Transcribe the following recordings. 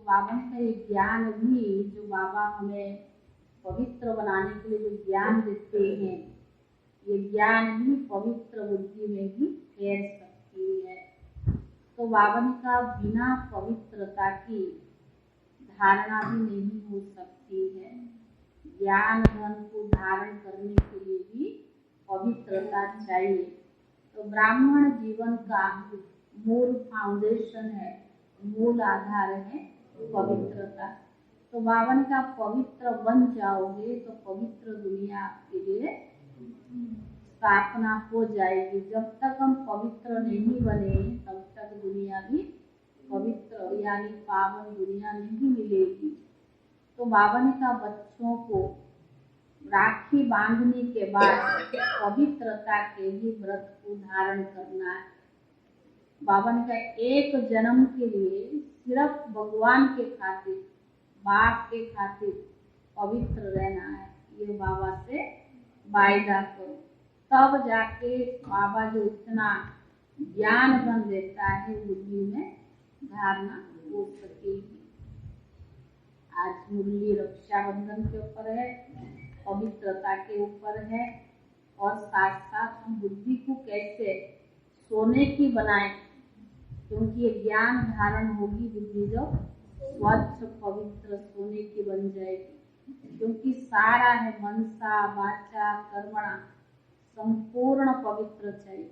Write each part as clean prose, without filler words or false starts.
बाबा का ये ज्ञान भी जो बाबा हमें पवित्र बनाने के लिए जो ज्ञान देते हैं, ये ज्ञान भी पवित्र बुद्धि में भी ठहर सकती है। तो बाबा का बिना पवित्रता की धारणा भी नहीं हो सकती है। ज्ञान धन को धारण करने के लिए भी पवित्रता चाहिए। तो ब्राह्मण जीवन का मूल फाउंडेशन है, मूल आधार है पवित्रता। तो बावन का पवित्र बन जाओगे तो पवित्र दुनिया के लिए स्थापना हो जाएगी। जब तक हम पवित्र नहीं बने तब तक दुनिया भी पवित्र यानी पावन दुनिया नहीं मिलेगी। तो बावन का बच्चों को राखी बांधने के बाद पवित्रता के ही व्रत को धारण करना है। बावन का एक जन्म के लिए सिर्फ भगवान के खातिर, बाप के खातिर पवित्र रहना है, ये बाबा से वायदा करो। तब जाके बाबा जो इतना ज्ञान बन देता है बुद्धि में धारणा हो सकेगी। आज मुरली रक्षाबंधन के ऊपर है, पवित्रता के ऊपर है, और साथ साथ हम बुद्धि को कैसे सोने की बनाए, क्योंकि ये ज्ञान धारण होगी बुद्धि जब स्वच्छ पवित्र सोने की बन जाएगी। क्योंकि सारा है मनसा वाचा कर्मणा संपूर्ण पवित्र चाहिए।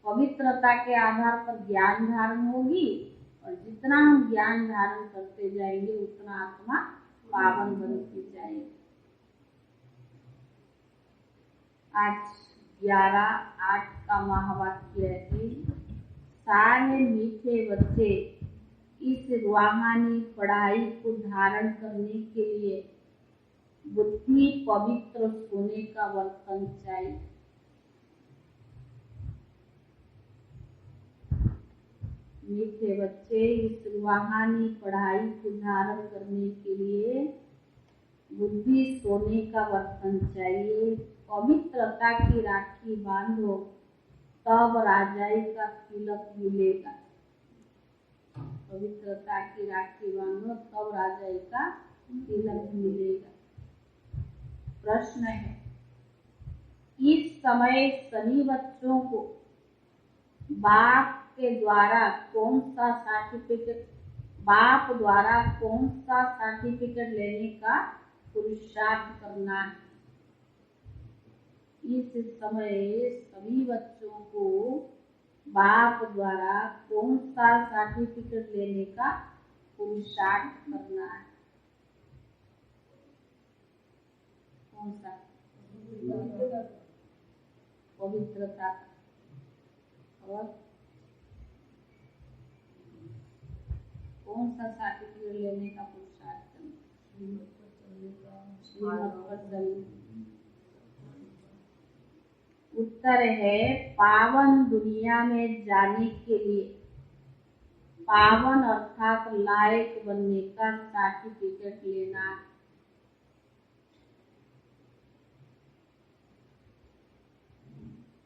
पवित्रता के आधार पर ज्ञान धारण होगी, और जितना हम ज्ञान धारण करते जाएंगे उतना आत्मा पावन बनती जाएगी। आज 11/8 का महावाक्य है, सारे मीठे बच्चे इस रूहानी पढ़ाई को धारण करने के लिए बुद्धि पवित्र सोने का बर्तन चाहिए। मीठे बच्चे इस रूहानी पढ़ाई को धारण करने के लिए बुद्धि सोने का बर्तन चाहिए। पवित्रता की राखी बांधो तब राजाई का तिलक मिलेगा। पवित्रता की राखी बांधो तब राजाई का तिलक मिलेगा। प्रश्न है, इस समय सभी बच्चों को बाप के द्वारा कौन सा सर्टिफिकेट लेने का पुरुषार्थ करना है? इस समय सभी बच्चों को बाप द्वारा कौन सा सर्टिफिकेट लेने का पुरुषार्थ करना है? कौन सा? पवित्रता का। और कौन सा सर्टिफिकेट लेने का पुरुषार्थ करना? उत्तर है, पावन दुनिया में जाने के लिए, पावन अर्थात लायक बनने का सर्टिफिकेट लेना है।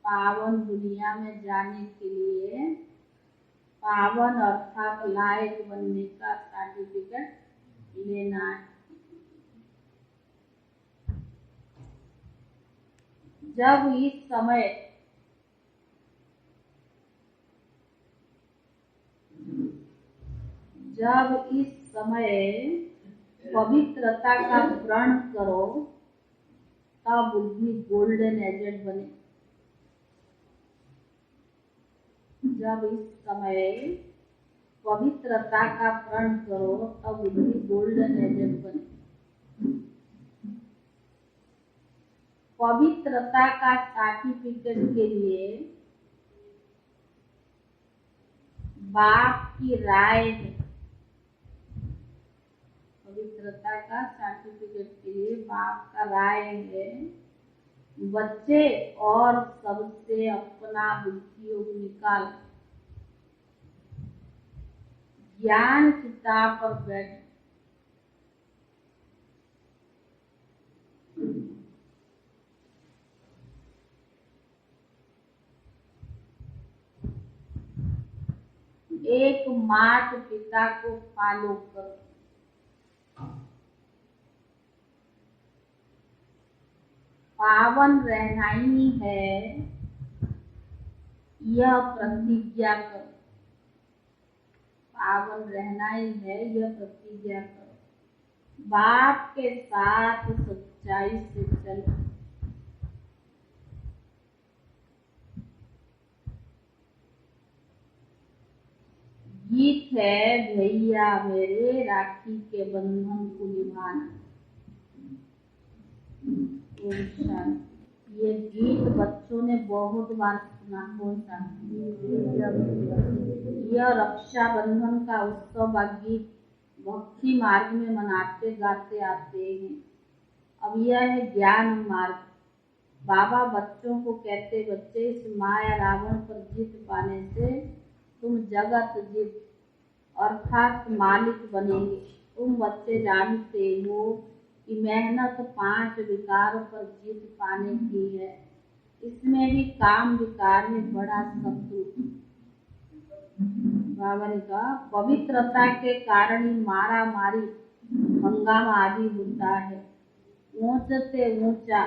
पावन दुनिया में जाने के लिए पावन अर्थात लायक बनने का सर्टिफिकेट लेना है। जब इस समय पवित्रता का प्रण करो तब बुद्धि गोल्डन एजेंट बने। जब इस समय पवित्रता का प्रण करो तब बुद्धि गोल्डन एजेंट बने। पवित्रता का सर्टिफिकेट के लिए बाप की राय है। पवित्रता का सर्टिफिकेट के लिए बाप का राय है। बच्चे और सबसे अपना बुद्धि योग निकाल ज्ञान चिता पर बैठ। एक माता पिता को फॉलो करो। पावन रहना ही है, यह प्रतिज्ञा करो। पावन रहना ही है, यह प्रतिज्ञा करो। बाप के साथ सच्चाई से चलो। गीत है भैया मेरे, राखी के बंधन को निभाना। ये गीत बच्चों ने बहुत बार सुना। कौन सा? यह रक्षाबंधन का उत्सव का गीत भक्ति मार्ग में मनाते गाते आते हैं। अब यह है ज्ञान मार्ग। बाबा बच्चों को कहते, बच्चे इस माया रावण पर जीत पाने से तुम जगत जीत अर्थात मालिक बनेंगे। तुम बच्चे जानते हो कि मेहनत 5 विकारों पर जीत पाने की है। इसमें भी काम विकार में बड़ा शत्रु। बाबा ने कहा पवित्रता के कारण ही मारा मारी हंगामा आदि होता है। ऊंच से ऊंचा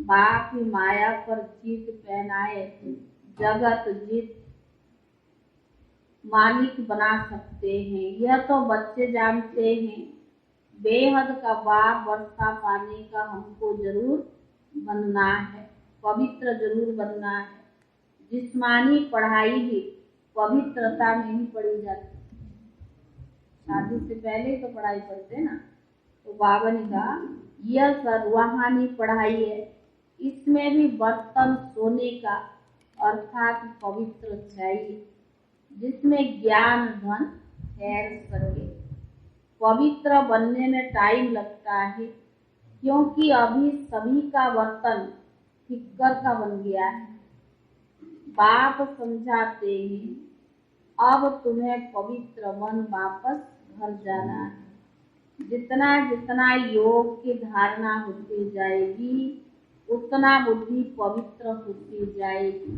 बाप ही माया पर जीत पहनाए जगत जीत मालिक बना सकते हैं। यह तो बच्चे जानते हैं। बेहद का बाप वर्षा पाने का हमको जरूर बनना है, पवित्र जरूर बनना है। जिस्मानी पढ़ाई भी पवित्रता में ही पढ़ी जाती है। शादी से पहले तो पढ़ाई पढ़ते ना। तो बाबा ने कहा यह सर्वहानी पढ़ाई है। इसमें भी बर्तन सोने का अर्थात पवित्र चाहिए, जिसमें ज्ञान धन ठहर सके। पवित्र बनने में टाइम लगता है, क्योंकि अभी सभी का बर्तन फिक्कर का बन गया है। बाप समझाते हैं अब तुम्हें पवित्र बन वापस घर जाना है। जितना जितना योग की धारणा होती जाएगी उतना बुद्धि पवित्र होती जाएगी,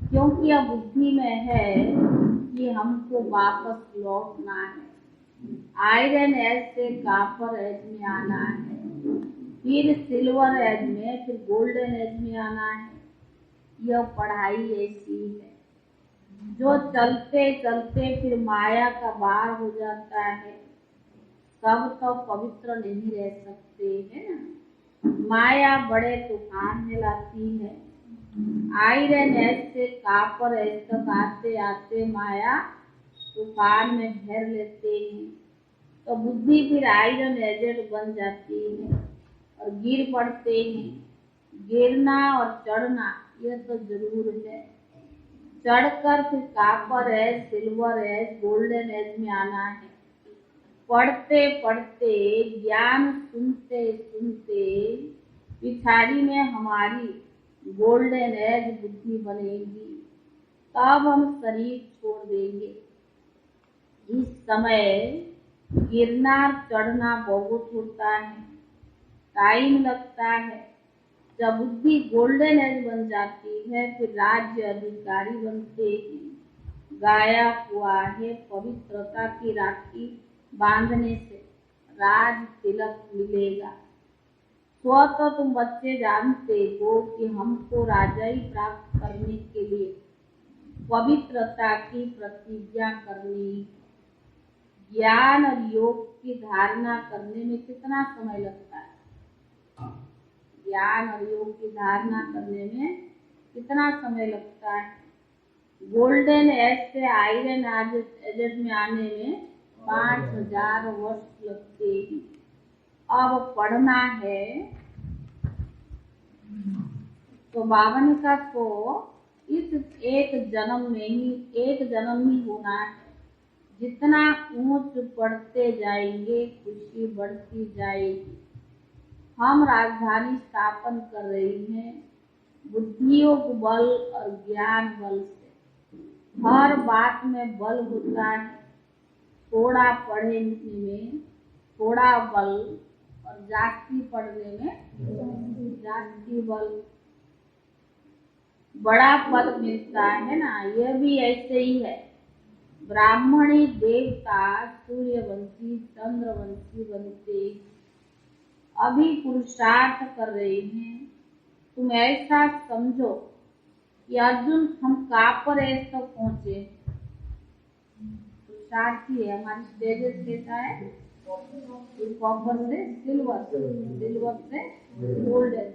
क्योंकि अब बुद्धि में है कि हमको वापस लौटना है। आयरन एज से कॉपर एज में आना है, फिर सिल्वर एज में, फिर गोल्डन एज में आना है। यह पढ़ाई ऐसी है जो चलते चलते फिर माया का बार हो जाता है। सब तो पवित्र नहीं रह सकते है ना। माया बड़े तूफान में लाती है। आयरन एज से कॉपर एज तक आते आते माया तूफान में घेर लेते हैं। तो बुद्धि फिर आयरन एजेड बन जाती है और गिर पड़ते हैं। गिरना और चढ़ना यह तो जरूर है। चढ़कर फिर copper age, silver age, golden age में आना है। पढ़ते पढ़ते ज्ञान सुनते सुनते पिछाड़ी में हमारी गोल्डन एज बुद्धि बनेगी। तब हम शरीर छोड़ देंगे। इस समय गिरना चढ़ना बहुत होता है, टाइम लगता है। जब बुद्धि गोल्डन एज बन जाती है फिर राज्य अधिकारी बनते हैं। गाया हुआ है पवित्रता की राखी बांधने से राज तिलक मिलेगा। तो तुम बच्चे जानते हो कि हमको राजाई प्राप्त करने के लिए पवित्रता की प्रतिज्ञा करनी। ज्ञान और योग की धारणा करने में कितना समय लगता है? ज्ञान और योग की धारणा करने में कितना समय लगता है? गोल्डन एज से आयरन एज में आने में 5000 वर्ष लगते हैं। अब पढ़ना है तो बाबा ने कहा तो इस एक जन्म ही होना है। जितना ऊंच पढ़ते जाएंगे खुशी बढ़ती जाएगी। हम राजधानी स्थापन कर रही हैं बुद्धियोग बल और ज्ञान बल से। हर बात में बल होता है। थोड़ा पढ़ने में थोड़ा बल और जास्ती पढ़ने में जास्ती बल। बड़ा पद मिलता है ना, यह भी ऐसे ही है। ब्राह्मणी देवता सूर्यवंशी चंद्रवंशी बनते अभी पुरुषार्थ कर रहे हैं। तुम ऐसा समझो कि अर्जुन हम कहाँ पर ऐसा पहुंचे। पुरुषार्थी है हमारी स्टेजेस कैसा है, कॉपर से सिल्वर, सिल्वर से गोल्डन,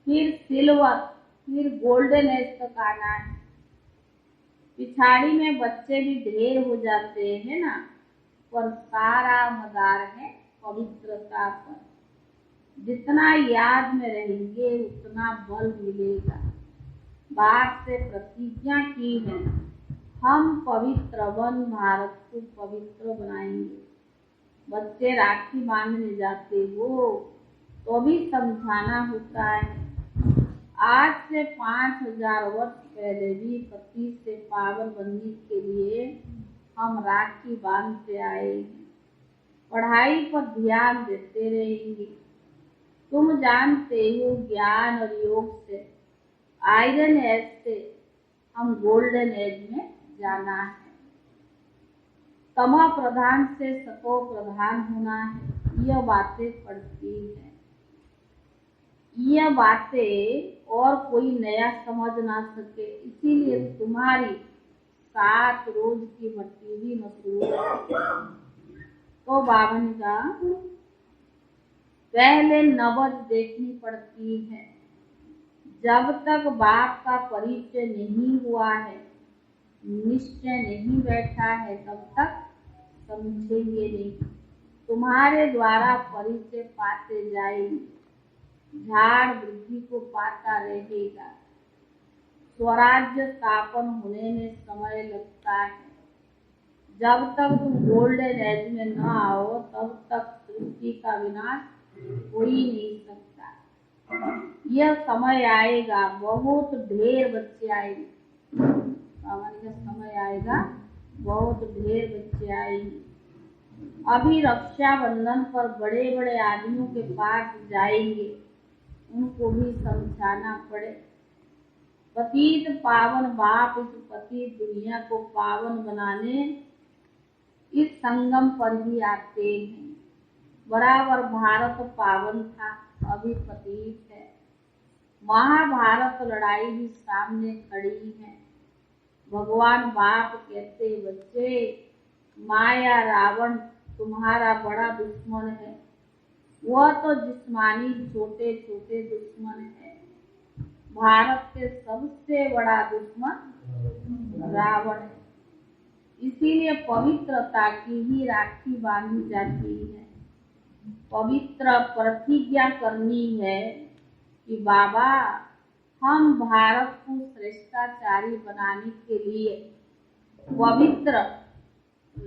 फिर सिल्वर, फिर गोल्डन एज तक आना है। पिछाड़ी में बच्चे भी ढेर हो जाते हैं ना, पर सारा मदार है पवित्रता पर। जितना याद में रहेंगे उतना बल मिलेगा। बाप से प्रतिज्ञा की है हम पवित्र बन भारत को पवित्र बनाएंगे। बच्चे राखी बांधने जाते हो तो भी समझाना होता है। आज से 5000 वर्ष पहले भी पति से पावन बनने के लिए हम राखी बांधते आए हैं। पढ़ाई पर ध्यान देते रहेंगे। तुम जानते हो ज्ञान और योग से आयरन एज से हम गोल्डन एज में जाना है। तमो प्रधान से सतो प्रधान होना है। यह बातें पढ़ती है। यह बातें और कोई नया समझ ना सके, इसीलिए तुम्हारी 7 रोज की मट्टी भी मशहूर है। तो बाबा ने कहा पहले नबज देखनी पड़ती है। जब तक बाप का परिचय नहीं हुआ है, निश्चय नहीं बैठा है, तब तक समझेंगे नहीं। तुम्हारे द्वारा परिचय पाते जाएंगे। झाड़ वृद्धि को पाता रहेगा। स्वराज्य स्थापन होने में समय लगता है। जब तक तुम गोल्डन एज में न आओ तब तक सृष्टि का विनाश हो ही नहीं सकता। यह समय आएगा, बहुत ढेर बच्चे आएंगे। का समय आएगा, बहुत ढेर बच्चे आएंगे। अभी रक्षाबंधन पर बड़े बड़े आदमियों के पास जाएंगे, उनको भी समझाना पड़े। पतित पावन बाप इस पतित दुनिया को पावन बनाने इस संगम पर ही आते हैं। बराबर भारत पावन था, अभी पतित है। महाभारत लड़ाई भी सामने खड़ी है। भगवान बाप कहते बच्चे, माया रावण तुम्हारा बड़ा दुश्मन है। वह तो जिस्मानी छोटे छोटे दुश्मन है। भारत के सबसे बड़ा दुश्मन रावण है। इसीलिए पवित्रता की ही राखी बांधी जाती है। पवित्र प्रतिज्ञा करनी है कि बाबा हम भारत को श्रेष्ठाचारी बनाने के लिए पवित्र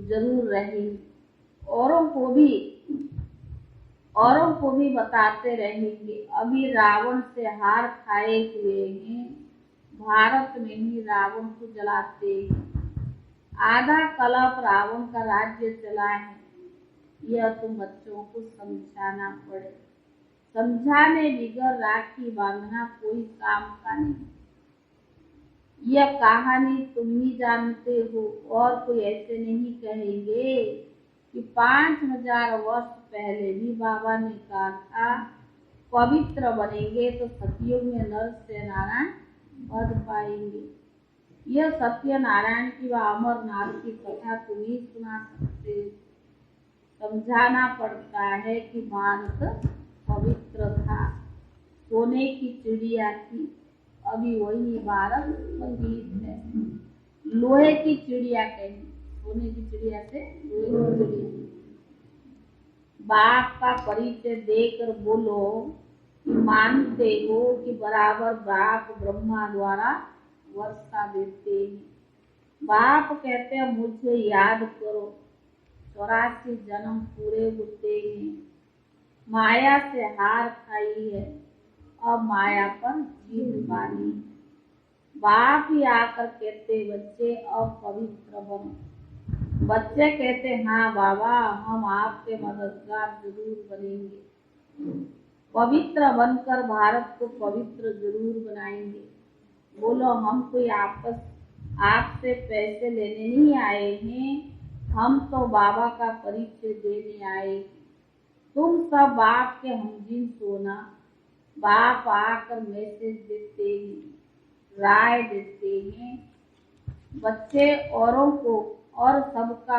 जरूर रहेंगे। औरों को भी बताते रहेंगे। अभी रावण से हार खाए हुए हैं, भारत में ही रावण को जलाते हैं। आधा कलप रावण का राज्य चला है। यह तुम बच्चों को समझाना पड़े। समझाने बिगर राखी बांधना कोई काम का नहीं। यह कहानी तुम ही जानते हो, और कोई ऐसे नहीं कहेंगे कि 5000 वर्ष पहले भी बाबा ने कहा था पवित्र बनेंगे तो सतयुग में नर से नारायण पद पाएंगे। यह सत्यनारायण की व अमरनाथ की कथा तुम ही सुना सकते हो। समझाना पड़ता है कि भारत पवित्र था, सोने की चिड़िया थी, अभी वही भारत पतित है। लोहे की चिड़िया कहीं, सोने की चिड़िया से लोहे की चिड़िया। बाप का परिचय देकर बोलो कि मानते हो कि बराबर बाप ब्रह्मा द्वारा वर्षा देते हैं। बाप कहते हैं मुझे याद करो, 84 जन्म पूरे होते हैं। माया से हार खाई है, अब माया पर जीत पानी। बाप ही आकर कहते बच्चे अब पवित्र बनो। बच्चे कहते हाँ बाबा हम आपके मददगार जरूर बनेंगे। पवित्र बनकर भारत को पवित्र जरूर बनाएंगे। बोलो हम कोई आपस आपसे पैसे लेने नहीं आए हैं, हम तो बाबा का परिचय देने आए। तुम सब बाप के हमजिन सोना। बाप आकर मैसेज देते हैं, राय देते हैं। बच्चे औरों को और सबका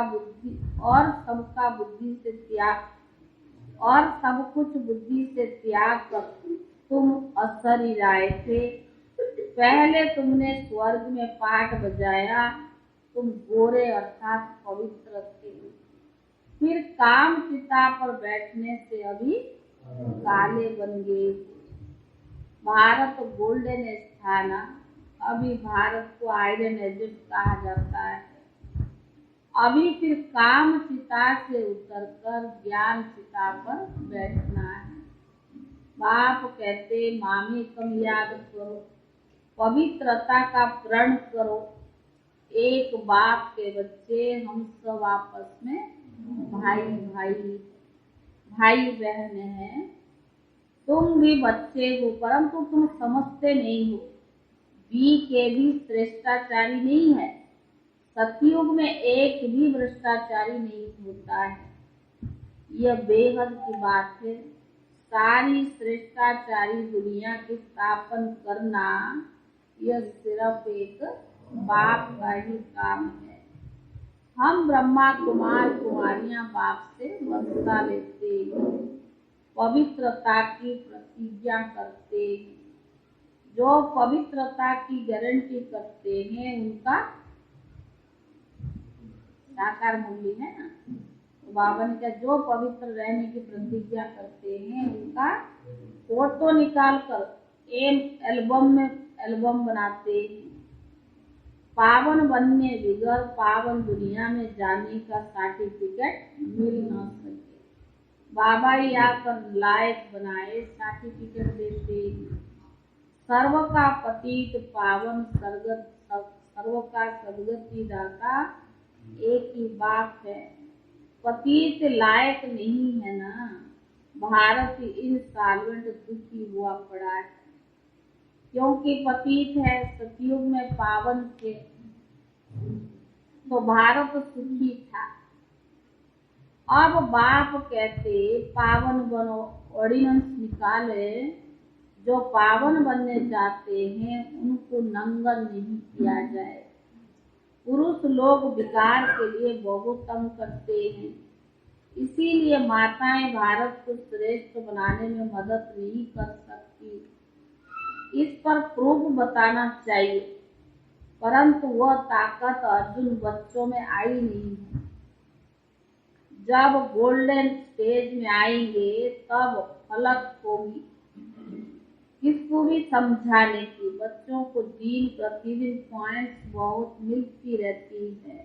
बुद्धि से त्याग और सब कुछ बुद्धि से त्याग कर तुम असरी राय थे। पहले तुमने स्वर्ग में पाठ बजाया, तुम गोरे अर्थात पवित्र थे। फिर काम चिता पर बैठने से अभी काले बन गए। भारत गोल्डन स्थाना, अभी भारत को आयरन एजेंट कहा जाता है। अभी फिर काम चिता से उतरकर ज्ञान चिता पर बैठना है। बाप कहते मामी कम याद करो, पवित्रता का प्रण करो। एक बाप के बच्चे हम सब आपस में भाई बहन हैं। तुम भी बच्चे हो, परंतु तुम समझते नहीं हो। बी के भी श्रेष्ठाचारी नहीं है। सतयुग में एक भी भ्रष्टाचारी नहीं होता है। यह बेहद की बात है। सारी श्रेष्ठाचारी दुनिया की स्थापन करना यह सिर्फ एक बाप का ही काम है। हम ब्रह्मा कुमार कुमारियां बाप से वंशा लेते हैं, पवित्रता की प्रतिज्ञा करते हैं। जो पवित्रता की गारंटी करते हैं उनका साकार मूल्य है ना। तो बाबा ने कहा जो पवित्र रहने की प्रतिज्ञा करते हैं उनका फोटो निकाल कर एल्बम बनाते हैं। पावन बनने बगैर पावन दुनिया में जाने का सर्टिफिकेट मिल न सके। बाबा ही आकर लायक बनाए सर्टिफिकेट देते हैं। सर्व का पतित पावन सर्व का सदगति दाता एक ही बाप है। पतित लायक नहीं है ना। भारत इंसॉल्वेंट दुखी हुआ पड़ा है क्योंकि पतित है। सतयुग में पावन थे तो भारत सुखी था। अब बाप कहते पावन बनो, ऑर्डिनेंस निकाले। जो पावन बनने चाहते हैं उनको नंगा नहीं किया जाए। पुरुष लोग विकार के लिए बहुत तंग करते हैं, इसीलिए माताएं भारत को श्रेष्ठ बनाने में मदद नहीं कर सकती। इस पर प्रूफ बताना चाहिए, परंतु वह ताकत अर्जुन बच्चों में आई नहीं है। जब गोल्डन स्टेज में आएंगे तब फलक होगी किसको भी समझाने की। बच्चों को दिन प्रतिदिन पॉइंट्स बहुत मिलती रहती है।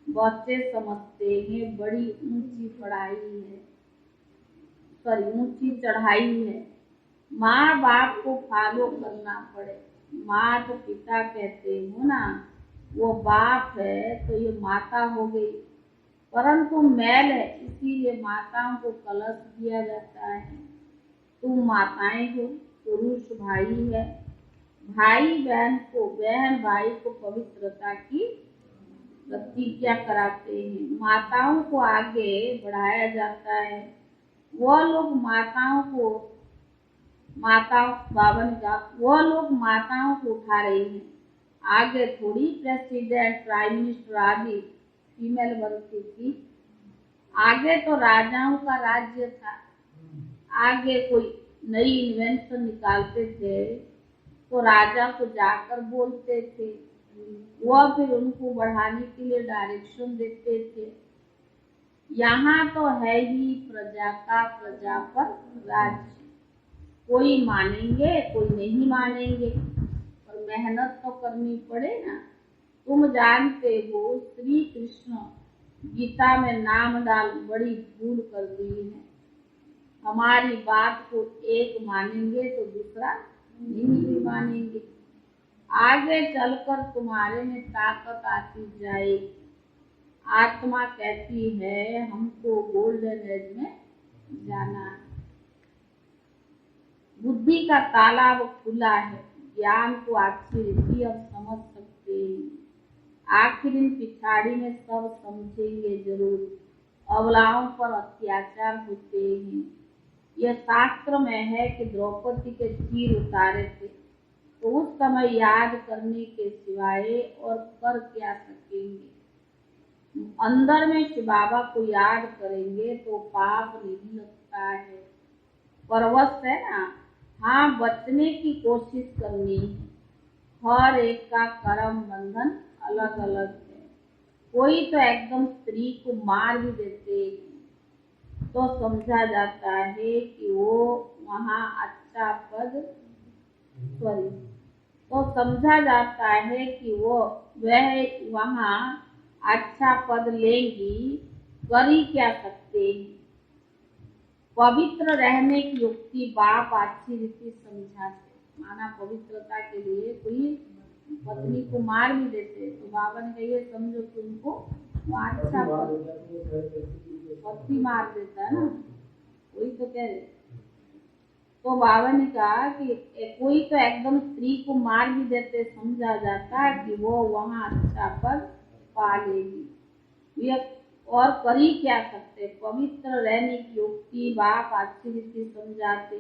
बच्चे समझते हैं बड़ी ऊंची पढ़ाई है, ऊंची चढ़ाई है। माँ बाप को फॉलो करना पड़े। माता पिता कहते हो ना वो बाप है तो ये माता हो गई, परंतु मैल है इसीलिए माताओं को कलश दिया जाता है। तुम माताएं हो, पुरुष भाई है। भाई बहन भाई को पवित्रता की प्रतिज्ञा कराते हैं। माताओं को आगे बढ़ाया जाता है। वह लोग माताओं को उठा रही हैं। आगे थोड़ी प्रेसिडेंट प्राइम मिनिस्टर आदि फीमेल बनती थी। आगे तो राजाओं का राज्य था। आगे कोई नई इन्वेंशन निकालते थे तो राजा को जाकर बोलते थे, वह फिर उनको बढ़ाने के लिए डायरेक्शन देते थे। यहाँ तो है ही प्रजा का प्रजा पर राज्य। कोई मानेंगे कोई नहीं मानेंगे, पर मेहनत तो करनी पड़े ना। तुम जानते हो श्री कृष्ण गीता में नाम डाल बड़ी भूल कर दी है। हमारी बात को एक मानेंगे तो दूसरा नहीं भी मानेंगे। आगे चलकर तुम्हारे में ताकत आती जाएगी। आत्मा कहती है हमको गोल्डन एज में जाना है। बुद्धि का तालाब खुला है, ज्ञान को अच्छी रीति अब समझ सकते हैं। आखिर इन पिछाड़ी में सब समझेंगे जरूर, अबलाओं पर अत्याचार होते हैं। यह शास्त्र में है कि द्रौपदी के चीर उतारे थे, तो उस समय याद करने के सिवाय और कर क्या सकेंगे। अंदर में शिव बाबा को याद करेंगे तो पाप नहीं लगता है, परवश है ना। हाँ, बचने की कोशिश करनी है। हर एक का कर्म बंधन अलग अलग है। कोई तो एकदम स्त्री को मार भी देते हैं, तो समझा जाता है कि वो वहाँ अच्छा पद तो समझा जाता है कि वह वहाँ अच्छा पद लेंगी, कर ही क्या सकते हैं। पवित्र रहने की युक्ति बाप अच्छी रीति समझाते। माना पवित्रता के लिए कोई पत्नी को मार भी देते, तो बाबा ने कहा ये समझो कि उनको अच्छा पति मार देता है ना, वही तो कह रहे। तो बाबा ने कहा कि कोई तो एकदम स्त्री को मार भी देते, समझा जाता कि वो वहाँ अच्छा पद पा लेगी। और कर ही क्या सकते। पवित्र रहने की युक्ति बाप अच्छी रीति समझाते।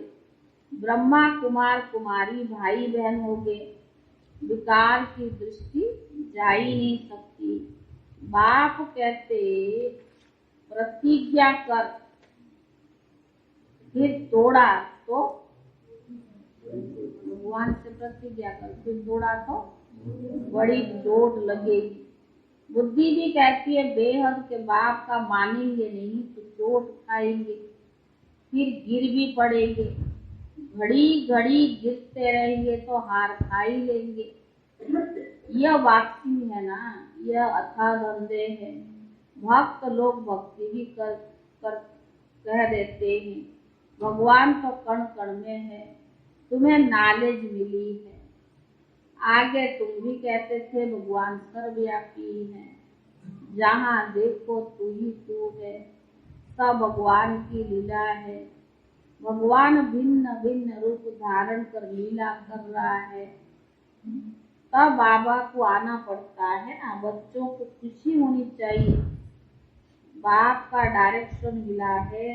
ब्रह्मा कुमार कुमारी भाई बहन हो गए, विकार की दृष्टि जा ही नहीं सकती। बाप कहते प्रतिज्ञा कर, फिर तोड़ा तो भगवान से प्रतिज्ञा कर, फिर तोड़ा तो बड़ी चोट लगेगी। बुद्धि भी कहती है बेहद के बाप का मानेंगे नहीं तो चोट खाएंगे, फिर गिर भी पड़ेंगे। घड़ी घड़ी गिरते रहेंगे तो हार खा ही लेंगे। यह वाक्सी है ना, यह अथाह धंधे है। भक्त लोग भक्ति भी कह देते हैं। भगवान तो कण कण में है, तुम्हें नॉलेज मिली है। आगे तुम भी कहते थे भगवान सर्वव्यापी है, जहाँ देखो तू ही तू है, सब भगवान की लीला है। भगवान भिन्न भिन्न रूप धारण कर लीला कर रहा है, तब बाबा को आना पड़ता है ना। बच्चों को खुशी होनी चाहिए। बाप का डायरेक्शन मिला है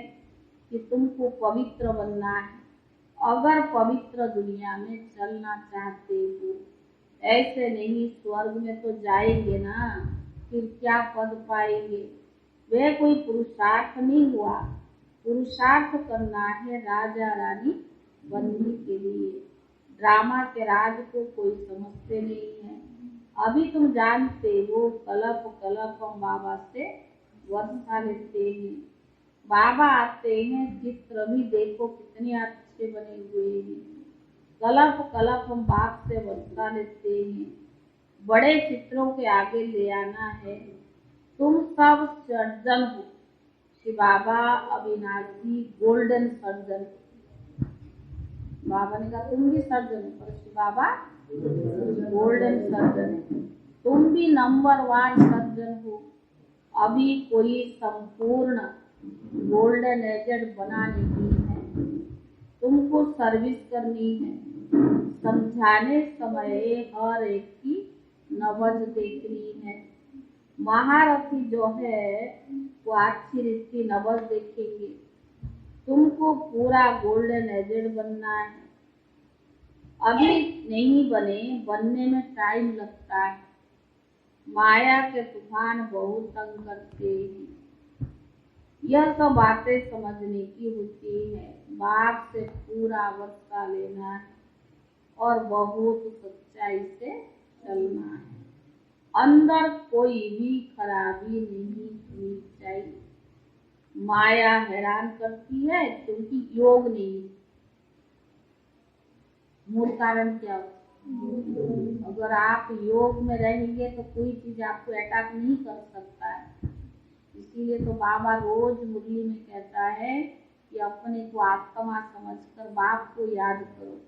कि तुमको पवित्र बनना है। अगर पवित्र दुनिया में चलना चाहते हो, ऐसे नहीं स्वर्ग में तो जाएंगे ना, फिर क्या पद पाएंगे। वह कोई पुरुषार्थ नहीं हुआ। पुरुषार्थ करना है राजा रानी बनने के लिए। ड्रामा के राज को कोई समझते नहीं है। अभी तुम जानते हो कलप कलप हम बाबा से वर्षा लेते हैं। बाबा आते हैं, चित्र भी देखो कितने अच्छे बने हुए हैं। कलप कलप हम बाप से वर्षा लेते हैं। बड़े चित्रों के आगे ले आना है। तुम सब सर्जन हो। श्री बाबा अविनाशी गोल्डन सर्जन। बाबा ने कहा तुम भी सर्जन हो, पर श्री बाबा गोल्डन सर्जन। तुम भी नंबर 1 सर्जन हो। अभी कोई संपूर्ण गोल्डन एजेंट बना नहीं है। तुमको सर्विस करनी है। समझाने समय हर एक की नबज देखनी है। महारथी जो है वो अच्छी रीति नबज देखेंगे। तुमको पूरा गोल्डन एजेंट बनना है। अभी नहीं बने, बनने में टाइम लगता है। माया के तूफान बहुत तंग करते हैं। यह तो बातें समझने की होती है। बाप से पूरा वर्षा लेना है और बहुत सच्चाई से चलना है। अंदर कोई भी खराबी नहीं होनी चाहिए। माया हैरान करती है क्योंकि योग नहीं। मूल कारण क्या हो? अगर आप योग में रहेंगे तो कोई चीज आपको अटैक नहीं कर सकता है। इसीलिए तो बाबा रोज मुरली में कहता है कि अपने को आत्मा समझकर बाप को याद करो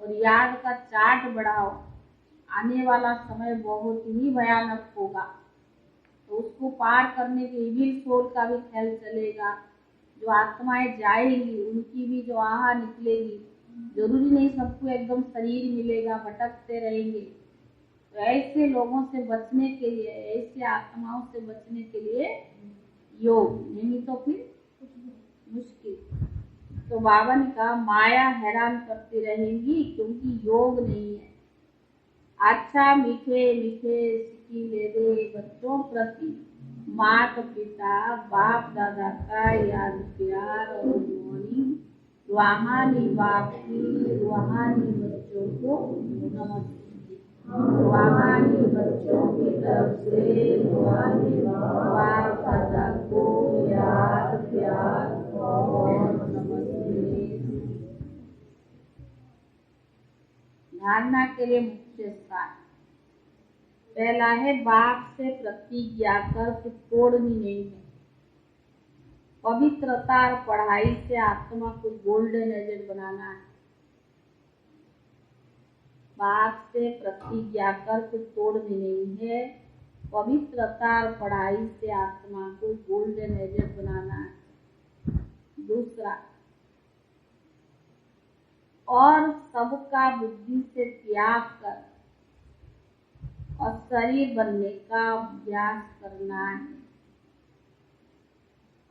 और याद का चार्ट बढ़ाओ। आने वाला समय बहुत ही भयानक होगा, तो उसको पार करने के इविल सोल का भी ख्याल चलेगा। जो आत्माएं जाएंगी उनकी भी जो आह निकलेगी। जरूरी नहीं सबको एकदम शरीर मिलेगा, भटकते रहेंगे। तो ऐसे लोगों से बचने के लिए, ऐसे आत्माओं से बचने के लिए योग, नहीं तो फिर मुश्किल। तो बाबा ने कहा माया हैरान करती रहेगी क्योंकि योग नहीं है। अच्छा मीठे मीठे सिकीलेरे बच्चों प्रति माता पिता बाप दादा का याद प्यार और रूहानी बाप की रूहानी बच्चों को नमस्ते। रूहानी बच्चों की तरफ से रूहानी बाप दादा को याद प्यार और नमस्ते। धारणा के लिए मुख्य स्थान पहला है बाप से प्रतिज्ञा कर तोड़नी नहीं है। पवित्रता और पढ़ाई से आत्मा को गोल्डन एजेंट बनाना है। बाप से प्रतिज्ञा कर तोड़नी नहीं है। पवित्रता और पढ़ाई से आत्मा को गोल्डन एजेंट बनाना है। दूसरा, और सबका बुद्धि से त्याग कर और शरीर बनने का अभ्यास करना है।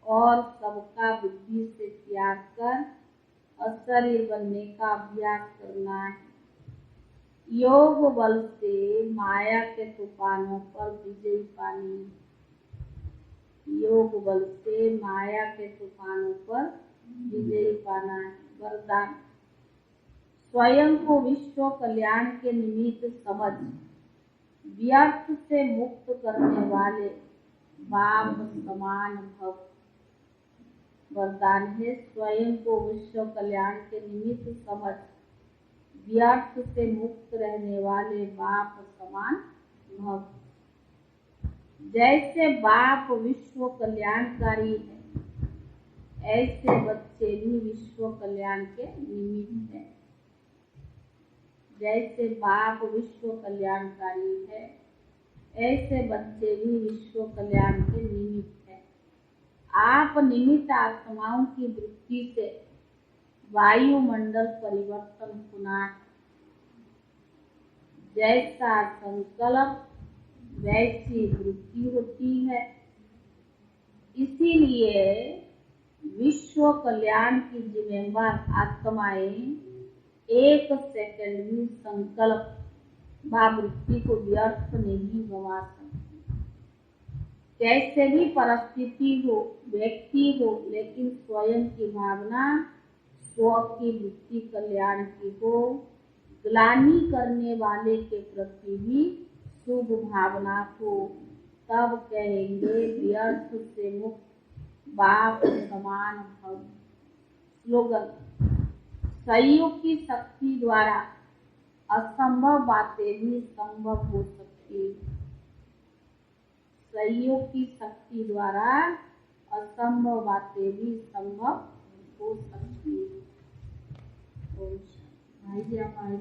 और सबका बुद्धि से त्याग कर और शरीर बनने का अभ्यास करना है। योग बल से माया के तूफानों पर विजय पानी। योग बल से माया के तूफानों पर विजय पाना है। वरदान, स्वयं को विश्व कल्याण के निमित्त समझ व्यर्थ से मुक्त करने वाले बाप समान भव। वरदान है, स्वयं को विश्व कल्याण के निमित्त समझ व्यर्थ से मुक्त रहने वाले बाप समान भव। जैसे बाप विश्व कल्याणकारी है, ऐसे बच्चे भी विश्व कल्याण के निमित्त हैं। जैसे बाप विश्व कल्याणकारी है, ऐसे बच्चे भी विश्व कल्याण के निमित्त हैं। आप निमित्त आत्माओं की वृत्ति से वायुमंडल परिवर्तन होना है। जैसा संकल्प वैसी वृत्ति होती है। इसीलिए विश्व कल्याण की जिम्मेवार आत्माएं एक सेकंड भी संकल्प व वृत्ति को व्यर्थ नहीं गवा सकती। कैसे भी परिस्थिति हो, व्यक्ति हो, लेकिन स्वयं की भावना स्व की वृत्ति कल्याण की हो। ग्लानि करने वाले के प्रति भी शुभ भावना हो, तब कहेंगे व्यर्थ से मुक्त बाप समान भव। स्लोगन, सहयोग की शक्ति द्वारा असंभव बातें भी संभव हो सकती। सहयोग की शक्ति द्वारा असंभव बातें भी संभव हो सकती। भाई जी आप आए।